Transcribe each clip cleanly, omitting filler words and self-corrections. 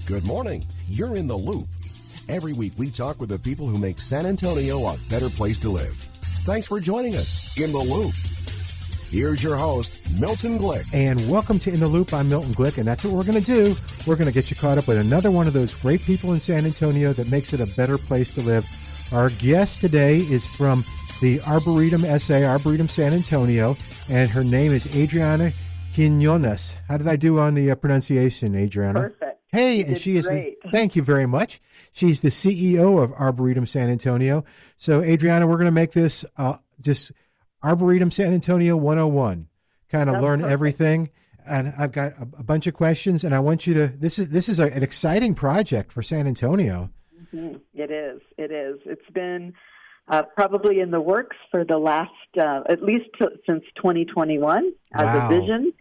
Good morning. You're in the loop. Every week we talk with the people who make San Antonio a better place to live. Thanks for joining us in the loop. Here's your host, Milton Glick. And welcome to In the Loop. I'm Milton Glick, and that's what we're going to do. We're going to get you caught up with another one of those great people in San Antonio that makes it a better place to live. Our guest today is from the Arboretum San Antonio, and her name is Adriana Quinones. How did I do on the pronunciation, Adriana? Perfect. Hey, and she is thank you very much. She's the CEO of Arboretum San Antonio. So, Adriana, we're going to make this just Arboretum San Antonio 101, kind of learn everything. And I've got a bunch of questions, and I want you to, this is an exciting project for San Antonio. Mm-hmm. It is. It's been probably in the works for the last, at least since 2021 as a vision.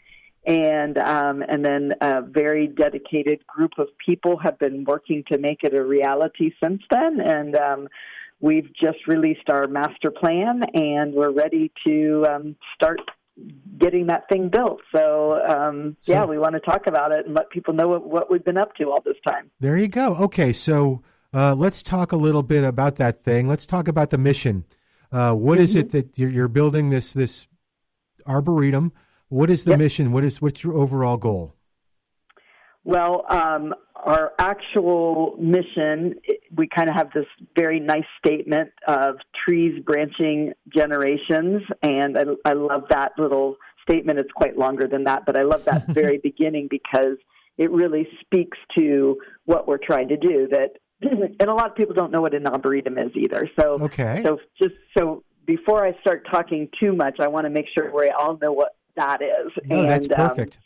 And then a very dedicated group of people have been working to make it a reality since then. And we've just released our master plan, and we're ready to start getting that thing built. So we want to talk about it and let people know what we've been up to all this time. There you go. Okay, so let's talk a little bit about that thing. Let's talk about the mission. What is it that you're building this Arboretum? What is the mission? What's your overall goal? Well, our actual mission, we kind of have this very nice statement of trees branching generations, and I love that little statement. It's quite longer than that, but I love that very beginning because it really speaks to what we're trying to do. And a lot of people don't know what an arboretum is either. So before I start talking too much, I want to make sure we all know what that is. No, that's perfect.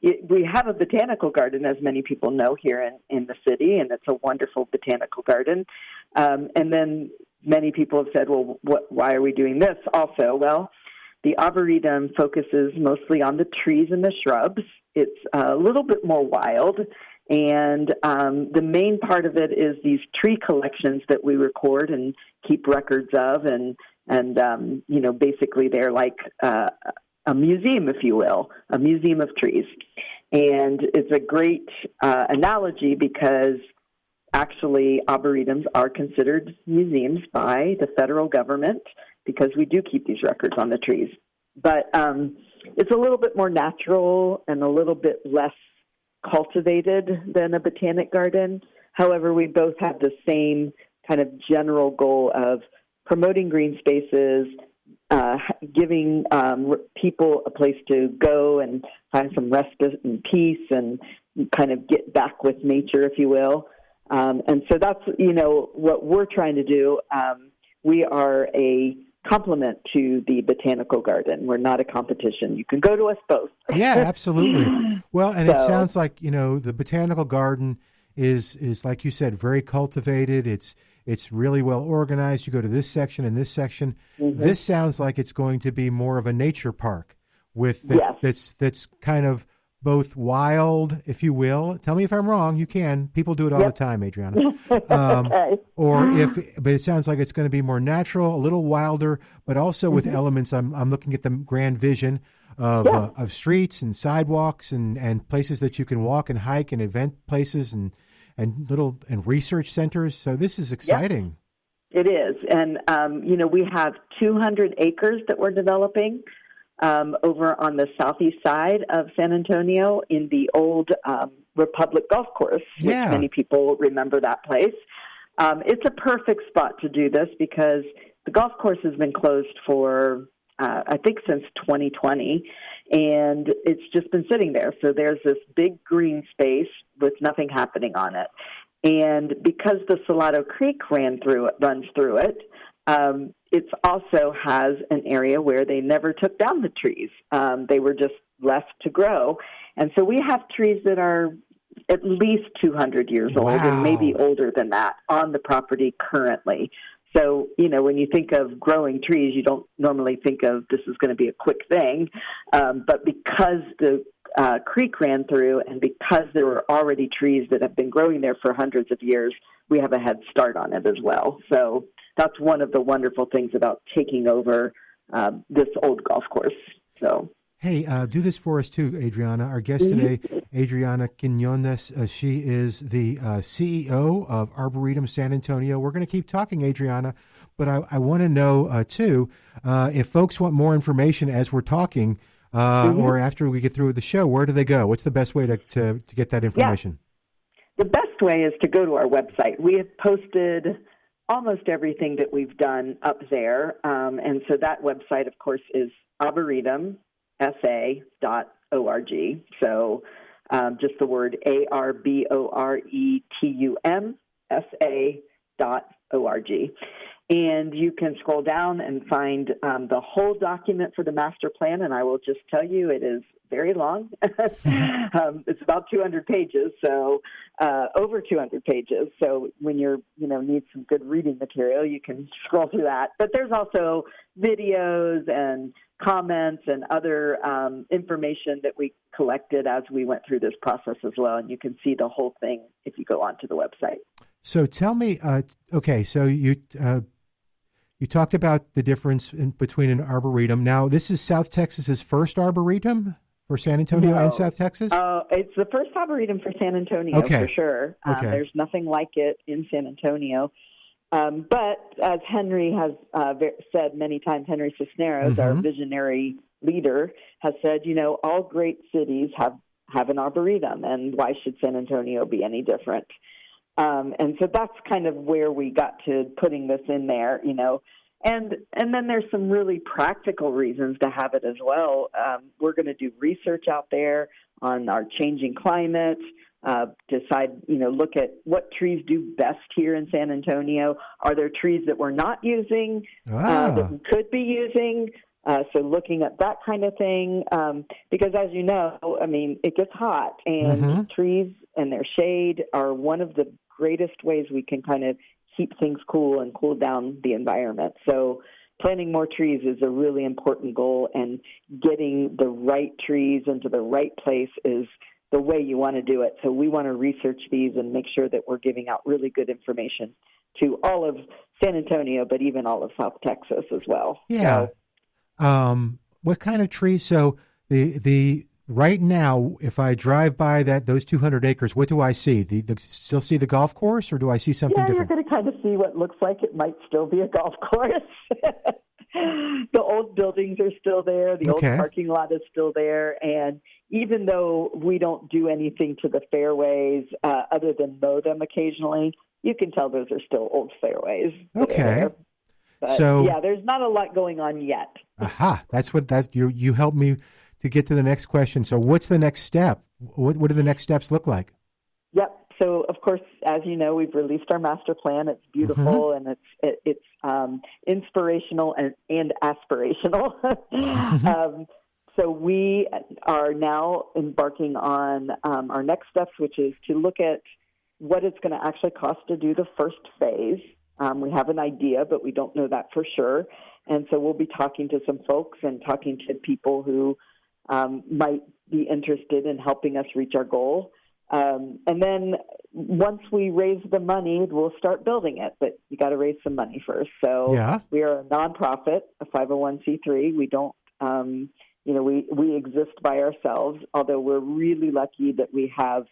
We have a botanical garden, as many people know, here in the city, and it's a wonderful botanical garden. And then many people have said, well, why are we doing this also? Well, the Arboretum focuses mostly on the trees and the shrubs. It's a little bit more wild, and the main part of it is these tree collections that we record and keep records of, and basically they're like a museum, if you will, a museum of trees. And it's a great analogy because actually arboretums are considered museums by the federal government because we do keep these records on the trees. But it's a little bit more natural and a little bit less cultivated than a botanic garden. However, we both have the same kind of general goal of promoting green spaces, giving people a place to go and find some respite and peace and kind of get back with nature, if you will. And so that's, what we're trying to do. We are a complement to the botanical garden. We're not a competition. You can go to us both. Yeah, absolutely. Well, and it sounds like, the botanical garden is like you said, very cultivated. It's really well organized. You go to this section and this section. Mm-hmm. This sounds like it's going to be more of a nature park that's kind of both wild, if you will. Tell me if I'm wrong. You can. People do it all the time, Adriana. Okay. But it sounds like it's going to be more natural, a little wilder, but also with elements. I'm looking at the grand vision of streets and sidewalks and places that you can walk and hike and event places and research centers. So this is exciting. It is. And, we have 200 acres that we're developing over on the southeast side of San Antonio in the old Republic Golf Course, which many people remember that place. It's a perfect spot to do this because the golf course has been closed for, I think, since 2020. And it's just been sitting there. So there's this big green space with nothing happening on it. And because the Salado Creek runs through it, it also has an area where they never took down the trees. They were just left to grow. And so we have trees that are at least 200 years old and maybe older than that on the property currently. So, when you think of growing trees, you don't normally think of this is going to be a quick thing. But because the creek ran through and because there were already trees that have been growing there for hundreds of years, we have a head start on it as well. So that's one of the wonderful things about taking over this old golf course. So Hey, do this for us too, Adriana. Our guest today, Adriana Quinones, she is the CEO of Arboretum San Antonio. We're going to keep talking, Adriana, but I want to know too, if folks want more information as we're talking, or after we get through with the show, where do they go? What's the best way to get that information? Yeah. The best way is to go to our website. We have posted almost everything that we've done up there, and so that website, of course, is arboretumsa.org. So just the word arboretumsa.org. And you can scroll down and find the whole document for the master plan, and I will just tell you it is very long. It's about 200 pages, so over 200 pages. So when you're, need some good reading material, you can scroll through that. But there's also videos and comments and other information that we collected as we went through this process as well, and you can see the whole thing if you go onto the website. So tell me, so you talked about the difference between an arboretum. Now, this is South Texas's first arboretum for San Antonio and South Texas? It's the first arboretum for San Antonio, for sure. There's nothing like it in San Antonio. But as Henry has said many times, Henry Cisneros, our visionary leader, has said, all great cities have an arboretum, and why should San Antonio be any different? And so that's kind of where we got to putting this in there, And then there's some really practical reasons to have it as well. We're going to do research out there on our changing climate, decide, look at what trees do best here in San Antonio. Are there trees that we're not using that we could be using? So looking at that kind of thing, because as you know, it gets hot, and trees and their shade are one of the greatest ways we can kind of keep things cool and cool down the environment. So planting more trees is a really important goal, and getting the right trees into the right place is the way you want to do it. So we want to research these and make sure that we're giving out really good information to all of San Antonio, but even all of South Texas as well. Yeah. So, what kind of trees? So the right now, if I drive by those 200 acres, what do I see? Still see the golf course, or do I see something different? You're going to kind of see what looks like it might still be a golf course. The old buildings are still there. The old parking lot is still there. And even though we don't do anything to the fairways other than mow them occasionally, you can tell those are still old fairways. Okay. But, there's not a lot going on yet. Aha. That's what you helped me to get to the next question. So what's the next step? What do the next steps look like? Yep. So, of course, as you know, we've released our master plan. It's beautiful, and it's inspirational and aspirational. So we are now embarking on our next steps, which is to look at what it's going to actually cost to do the first phase. We have an idea, but we don't know that for sure. And so we'll be talking to some folks and talking to people who might be interested in helping us reach our goal. And then once we raise the money, we'll start building it. But you got to raise some money first. So we are a nonprofit, a 501c3. We don't, we exist by ourselves, although we're really lucky that we have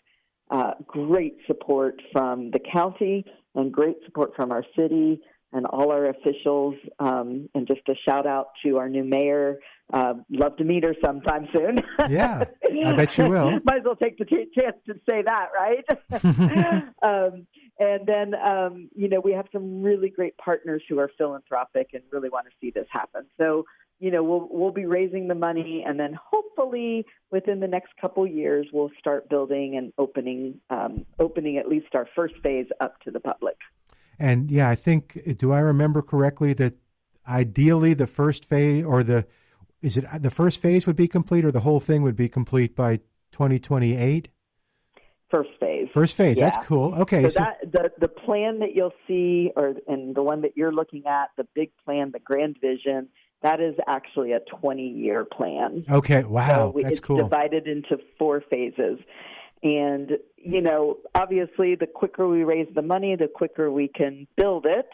great support from the county and great support from our city and all our officials. And just a shout out to our new mayor. Love to meet her sometime soon. Yeah, I bet you will. Might as well take the chance to say that, right? And then, we have some really great partners who are philanthropic and really want to see this happen. So, we'll be raising the money, and then hopefully within the next couple years, we'll start building and opening at least our first phase up to the public. And I think, do I remember correctly that ideally the first phase the first phase would be complete, or the whole thing would be complete by 2028? First phase. First phase. Yeah. That's cool. Okay. So the plan that you'll see, and the one that you're looking at, the big plan, the grand vision, that is actually a 20-year plan. Okay. Wow. So that's cool. It's divided into 4 phases. And, obviously the quicker we raise the money, the quicker we can build it.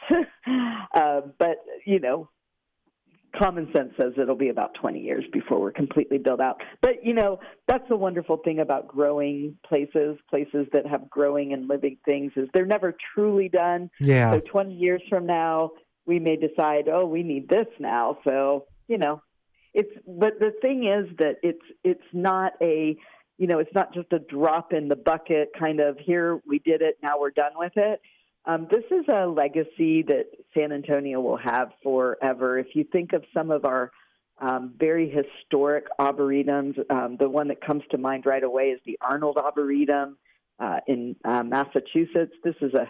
But, common sense says it'll be about 20 years before we're completely built out. But, that's the wonderful thing about growing places that have growing and living things, is they're never truly done. Yeah. So 20 years from now, we may decide, we need this now. So, but the thing is that it's not it's not just a drop in the bucket kind of, here, we did it, now we're done with it. This is a legacy that San Antonio will have forever. If you think of some of our very historic arboretums, the one that comes to mind right away is the Arnold Arboretum in Massachusetts. This is a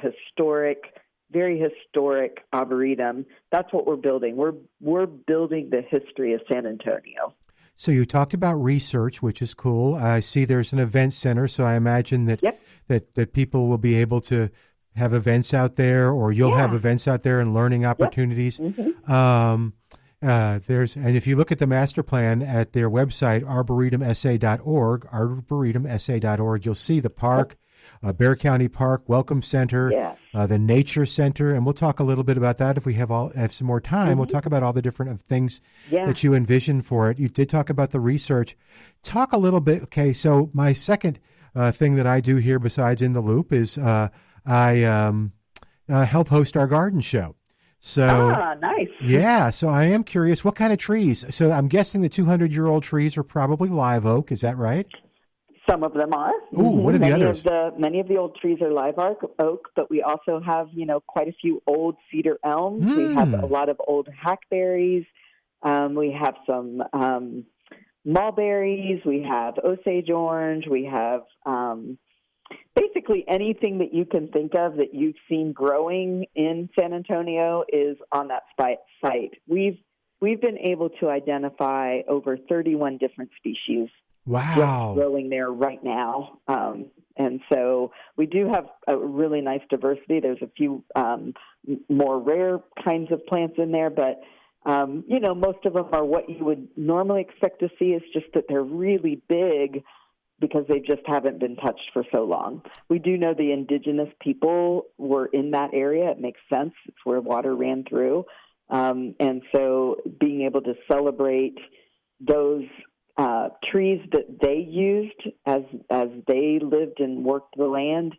very historic arboretum. That's what we're building. We're building the history of San Antonio. So you talked about research, which is cool. I see there's an event center, so I imagine that that people will be able to have events out there, or you'll have events out there and learning opportunities. Yep. Mm-hmm. And if you look at the master plan at their website, arboretumsa.org, you'll see the park, Bear County Park, Welcome Center, the Nature Center, and we'll talk a little bit about that if we have some more time. Mm-hmm. We'll talk about all the different things that you envision for it. You did talk about the research. Talk a little bit. Okay, so my second thing that I do here besides In the Loop is I help host our garden show. So, nice. Yeah, so I am curious, what kind of trees? So I'm guessing the 200-year-old trees are probably live oak. Is that right? Some of them are. Ooh, what are the others? Many of the old trees are live oak, but we also have, quite a few old cedar elms. We have a lot of old hackberries. We have some mulberries. We have Osage orange. We have basically anything that you can think of that you've seen growing in San Antonio is on that site. We've been able to identify over 31 different species. Wow. Growing there right now. And so we do have a really nice diversity. There's a few more rare kinds of plants in there, but, most of them are what you would normally expect to see. It's just that they're really big because they just haven't been touched for so long. We do know the indigenous people were in that area. It makes sense. It's where water ran through. And so being able to celebrate those trees that they used as they lived and worked the land,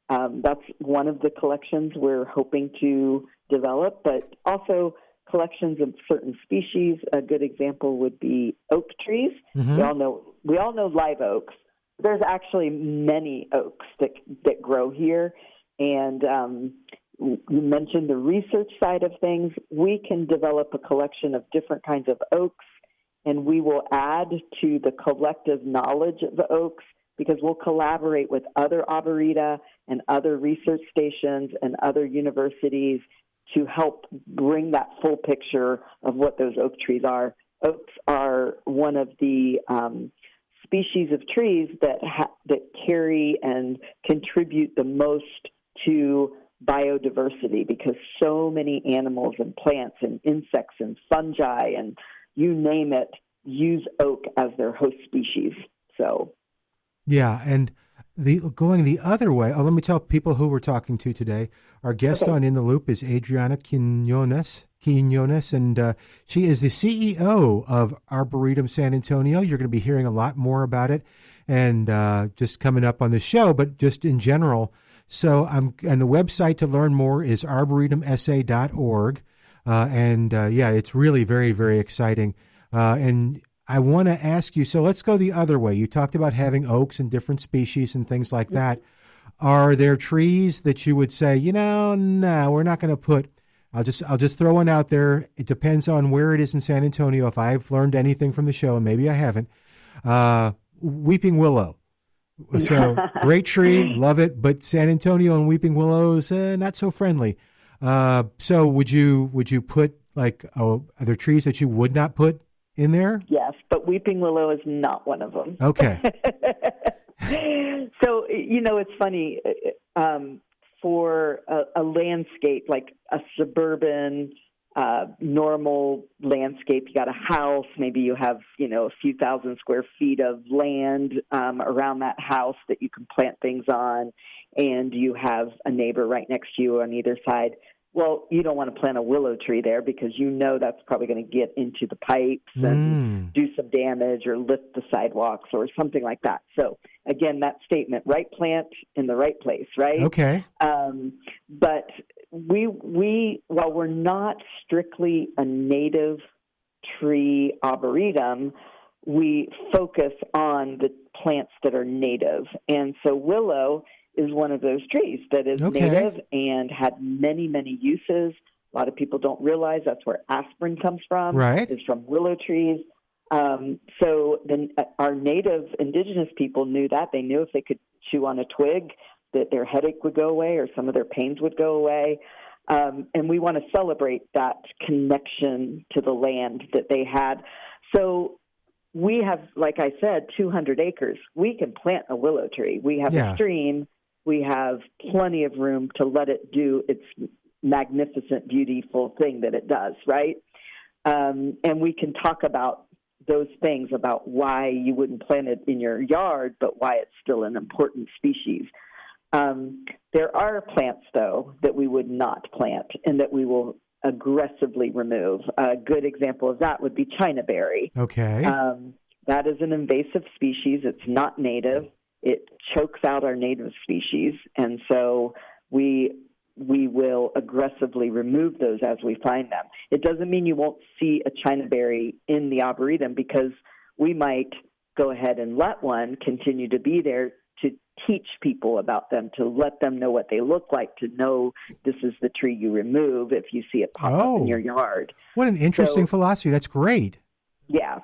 that's one of the collections we're hoping to develop, but also collections of certain species. A good example would be oak trees. Mm-hmm. We all know live oaks. There's actually many oaks that grow here, and you mentioned the research side of things. We can develop a collection of different kinds of oaks, and we will add to the collective knowledge of the oaks because we'll collaborate with other arboreta and other research stations and other universities to help bring that full picture of what those oak trees are. Oaks are one of the species of trees that carry and contribute the most to biodiversity because so many animals and plants and insects and fungi and you name it, use oak as their host species. So, yeah, and going the other way. Let me tell people who we're talking to today. Our guest on In the Loop is Adriana Quinones, and she is the CEO of Arboretum San Antonio. You're going to be hearing a lot more about it, and just coming up on the show, but just in general. So, and the website to learn more is arboretumsa.org. It's really very, very exciting. And I want to ask you, so let's go the other way. You talked about having oaks and different species and things like that. Are there trees that you would say, no, we're not going to put, I'll just throw one out there. It depends on where it is in San Antonio. If I've learned anything from the show, and maybe I haven't, weeping willow. So great tree, love it. But San Antonio and weeping willows, not so friendly. So would you put are there trees that you would not put in there? Yes, but weeping willow is not one of them. Okay. So, it's funny, for a landscape, like a suburban, normal landscape, you got a house, maybe you have, a few thousand square feet of land around that house that you can plant things on, and you have a neighbor right next to you on either side. well, you don't want to plant a willow tree there because you know that's probably going to get into the pipes and do some damage or lift the sidewalks or something like that. So, again, that statement, right plant in the right place, right? Okay. But we while we're not strictly a native tree arboretum, we focus on the plants that are native. And so willow is one of those trees that is native and had many, many uses. A lot of people don't realize that's where aspirin comes from, is from willow trees. So then our native indigenous people knew that. They knew if they could chew on a twig that their headache would go away or some of their pains would go away. And we want to celebrate that connection to the land that they had. So we have, like I said, 200 acres. We can plant a willow tree. We have a stream. We have plenty of room to let it do its magnificent, beautiful thing that it does, right? And we can talk about those things, about why you wouldn't plant it in your yard, but why it's still an important species. There are plants, though, that we would not plant and that we will aggressively remove. A good example of that would be chinaberry. Okay. That is an invasive species. It's not native. It chokes out our native species, and so we will aggressively remove those as we find them. It doesn't mean you won't see a chinaberry in the arboretum, because we might go ahead and let one continue to be there to teach people about them, to let them know what they look like, to know this is the tree you remove if you see it pop up in your yard. What an interesting philosophy. That's great. Yeah.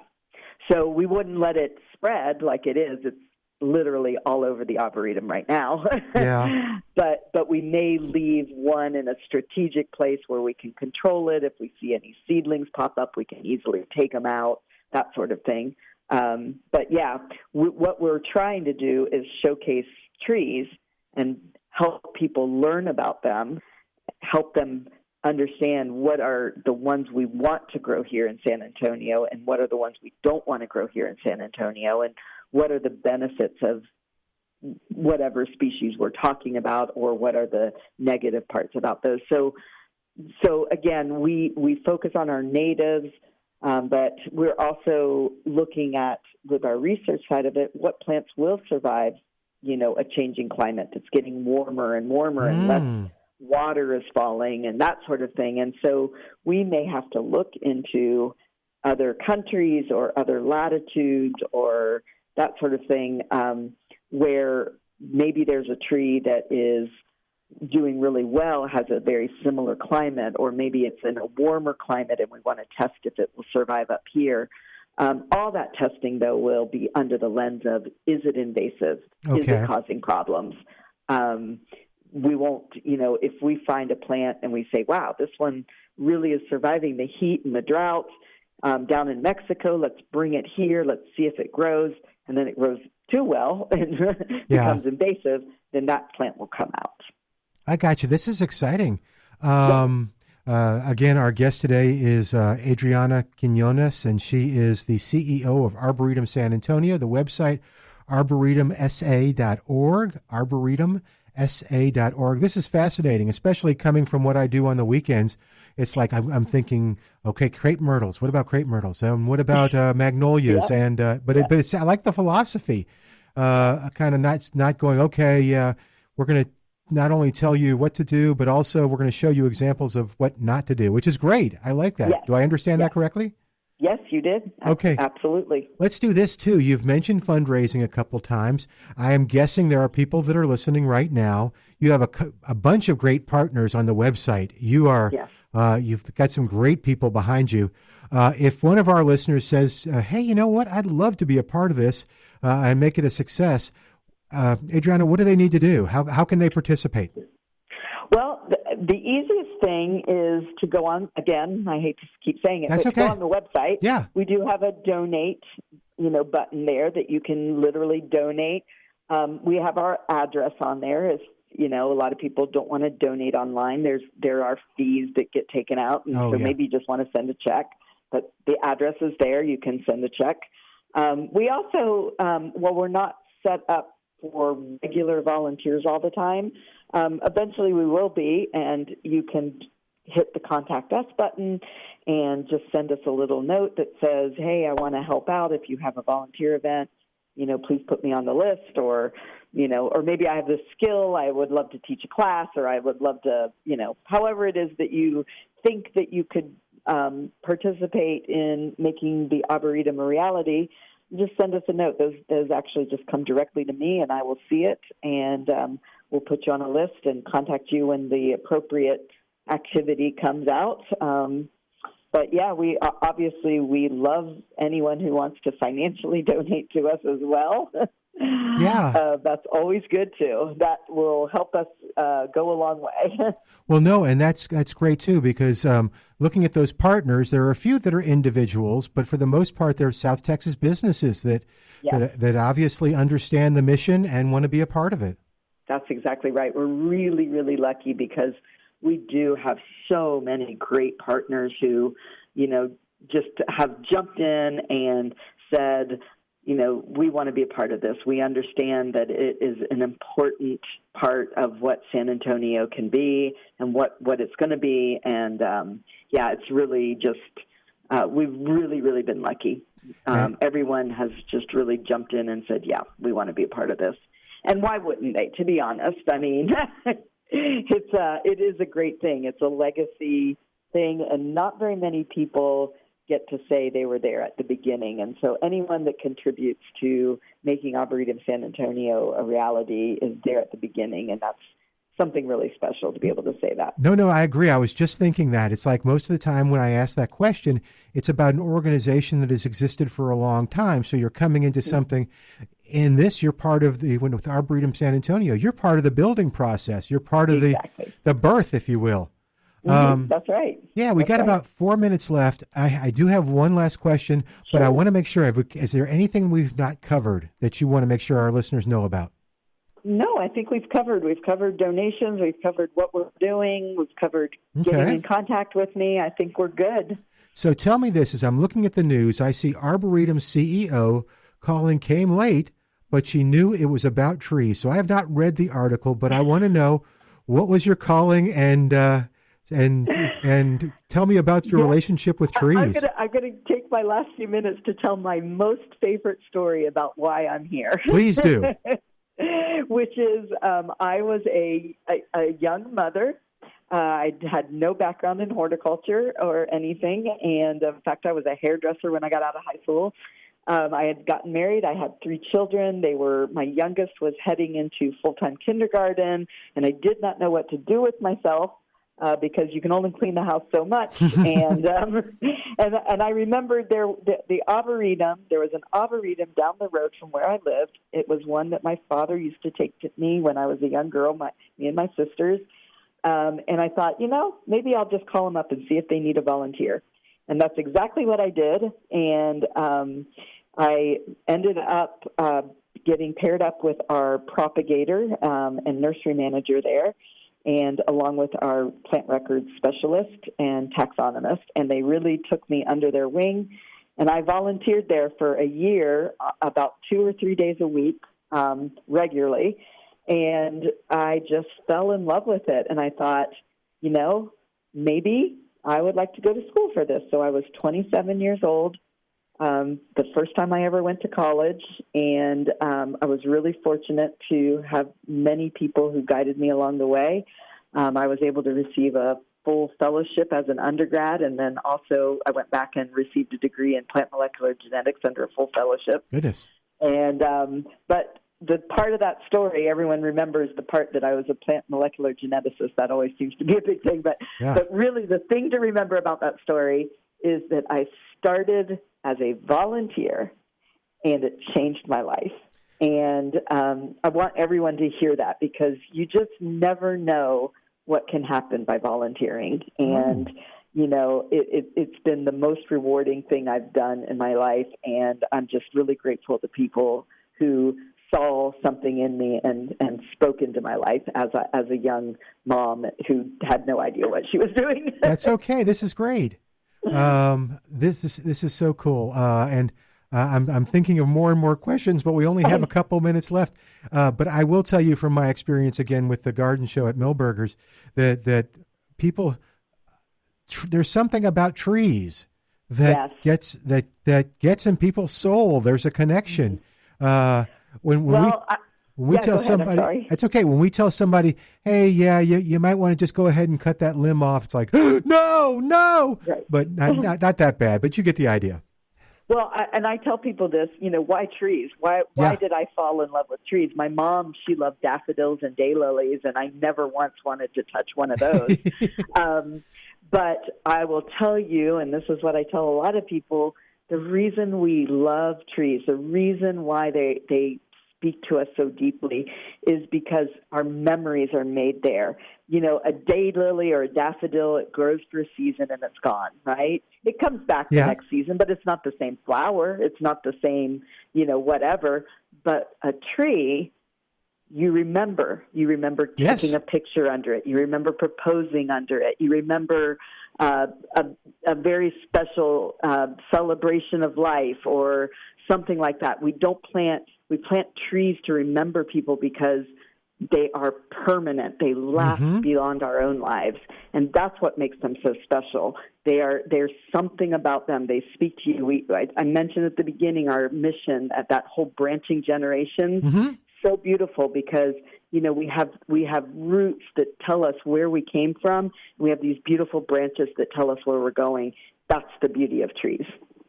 So we wouldn't let it spread like it is. It's literally all over the arboretum right now. Yeah. But we may leave one in a strategic place where we can control it. If we see any seedlings pop up, we can easily take them out, that sort of thing. But yeah, what we're trying to do is showcase trees and help people learn about them, help them understand what are the ones we want to grow here in San Antonio and what are the ones we don't want to grow here in San Antonio, and what are the benefits of whatever species we're talking about, or what are the negative parts about those. So again, we focus on our natives, but we're also looking at, with our research side of it, what plants will survive, a changing climate that's getting warmer and warmer and less water is falling and that sort of thing. And so we may have to look into other countries or other latitudes or that sort of thing, where maybe there's a tree that is doing really well, has a very similar climate, or maybe it's in a warmer climate and we want to test if it will survive up here. All that testing, though, will be under the lens of, is it invasive? Is it causing problems? We won't, if we find a plant and we say, wow, this one really is surviving the heat and the drought down in Mexico, let's bring it here, let's see if it grows, and then it grows too well and becomes invasive, then that plant will come out. I got you. This is exciting. Again, our guest today is Adriana Quinones, and she is the CEO of Arboretum San Antonio. The website, arboretumsa.org, arboretumsa.org. This is fascinating, especially coming from what I do on the weekends. It's like I'm thinking, okay, crepe myrtles. What about crepe myrtles? And what about magnolias? Yeah. And but it's, I like the philosophy. Kind of not going, okay, we're going to not only tell you what to do, but also we're going to show you examples of what not to do, which is great. I like that. Yes. Do I understand that correctly? Yes, you did. Okay. Absolutely. Let's do this too. You've mentioned fundraising a couple times. I am guessing there are people that are listening right now. You have a bunch of great partners on the website. You are, you've got some great people behind you. If one of our listeners says, hey, you know what? I'd love to be a part of this and make it a success. Adriana, what do they need to do? How can they participate? Well, the easiest thing is to go on, again, I hate to keep saying it, That's but okay. to go on the website. Yeah. We do have a donate, button there that you can literally donate. We have our address on there. As a lot of people don't want to donate online. There are fees that get taken out, and maybe you just want to send a check. But the address is there. You can send a check. We also, while we're not set up for regular volunteers all the time, eventually we will be, and you can hit the Contact Us button and just send us a little note that says, hey, I want to help out. If you have a volunteer event, please put me on the list, or maybe I have this skill, I would love to teach a class, or I would love to, however it is that you think that you could participate in making the Arboretum a reality, just send us a note. Those actually just come directly to me, and I will see it, and we'll put you on a list and contact you when the appropriate activity comes out. But yeah, we love anyone who wants to financially donate to us as well. Yeah. That's always good too. That will help us go a long way. Well, no, and that's great too, because looking at those partners, there are a few that are individuals, but for the most part, they're South Texas businesses that obviously understand the mission and want to be a part of it. That's exactly right. We're really, really lucky because we do have so many great partners who, just have jumped in and said, we want to be a part of this. We understand that it is an important part of what San Antonio can be and what it's going to be. And, it's really just, we've really, really been lucky. Everyone has just really jumped in and said, yeah, we want to be a part of this. And why wouldn't they, to be honest? I mean, it is a great thing. It's a legacy thing, and not very many people get to say they were there at the beginning. And so anyone that contributes to making Arboretum San Antonio a reality is there at the beginning, and that's something really special to be able to say that. No, I agree. I was just thinking that. It's like most of the time when I ask that question, it's about an organization that has existed for a long time. So you're coming into something. In this, you're part of with Arboretum San Antonio, you're part of the building process. You're part of the birth, if you will. That's right. Yeah, we got about 4 minutes left. I do have one last question, but I want to make sure, is there anything we've not covered that you want to make sure our listeners know about? No, I think we've covered donations. We've covered what we're doing. We've covered getting in contact with me. I think we're good. So tell me this, as I'm looking at the news, I see Arboretum CEO calling came late, but she knew it was about trees. So I have not read the article, but I want to know, what was your calling, and tell me about your relationship with trees. I'm going to take my last few minutes to tell my most favorite story about why I'm here. Please do. Which is, I was a young mother. I had no background in horticulture or anything, and in fact, I was a hairdresser when I got out of high school. I had gotten married. I had 3 children. My youngest was heading into full-time kindergarten, and I did not know what to do with myself. Because you can only clean the house so much, and I remembered the arboretum. There was an arboretum down the road from where I lived. It was one that my father used to take to me when I was a young girl, me and my sisters. And I thought, maybe I'll just call them up and see if they need a volunteer. And that's exactly what I did. And I ended up getting paired up with our propagator and nursery manager there, and along with our plant records specialist and taxonomist, and they really took me under their wing. And I volunteered there for a year, about 2 or 3 days a week, regularly, and I just fell in love with it. And I thought, maybe I would like to go to school for this. So I was 27 years old, the first time I ever went to college, and I was really fortunate to have many people who guided me along the way. I was able to receive a full fellowship as an undergrad, and then also I went back and received a degree in plant molecular genetics under a full fellowship. Goodness. And but the part of that story, everyone remembers the part that I was a plant molecular geneticist. That always seems to be a big thing. But really the thing to remember about that story is that I started as a volunteer, and it changed my life. And I want everyone to hear that, because you just never know what can happen by volunteering. And, it's been the most rewarding thing I've done in my life. And I'm just really grateful to people who saw something in me and spoke into my life as a young mom who had no idea what she was doing. That's okay. This is great. This is so cool. And I'm thinking of more and more questions, but we only have a couple minutes left. But I will tell you from my experience again with the garden show at Millburgers that people, there's something about trees that Yes. gets in people's soul. There's a connection. When we tell somebody, it's okay. When we tell somebody, hey, yeah, you might want to just go ahead and cut that limb off. It's like, no, Right. but not that bad. But you get the idea. Well, I tell people this, why trees? Why did I fall in love with trees? My mom, she loved daffodils and daylilies, and I never once wanted to touch one of those. But I will tell you, and this is what I tell a lot of people, the reason we love trees, the reason why they speak to us so deeply is because our memories are made there. A daylily or a daffodil, it grows for a season and it's gone, right? It comes back the next season, but it's not the same flower. It's not the same, whatever. But a tree, you remember taking a picture under it. You remember proposing under it. You remember a very special celebration of life or something like that. We plant trees to remember people because they are permanent. They last beyond our own lives. And that's what makes them so special. There's something about them. They speak to you. I mentioned at the beginning our mission at that whole branching generation. So beautiful because, we have roots that tell us where we came from. We have these beautiful branches that tell us where we're going. That's the beauty of trees.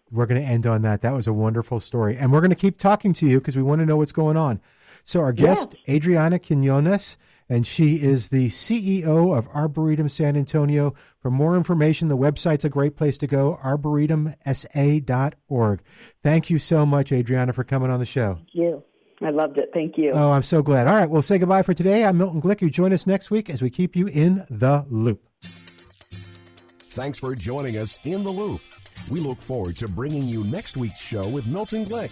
We're going to end on that. That was a wonderful story. And we're going to keep talking to you because we want to know what's going on. So our guest, Adriana Quinones, and she is the CEO of Arboretum San Antonio. For more information, the website's a great place to go, arboretumsa.org. Thank you so much, Adriana, for coming on the show. Thank you. I loved it. Thank you. Oh, I'm so glad. All right, we'll say goodbye for today. I'm Milton Glick. You join us next week as we keep you in the loop. Thanks for joining us in the loop. We look forward to bringing you next week's show with Milton Glick.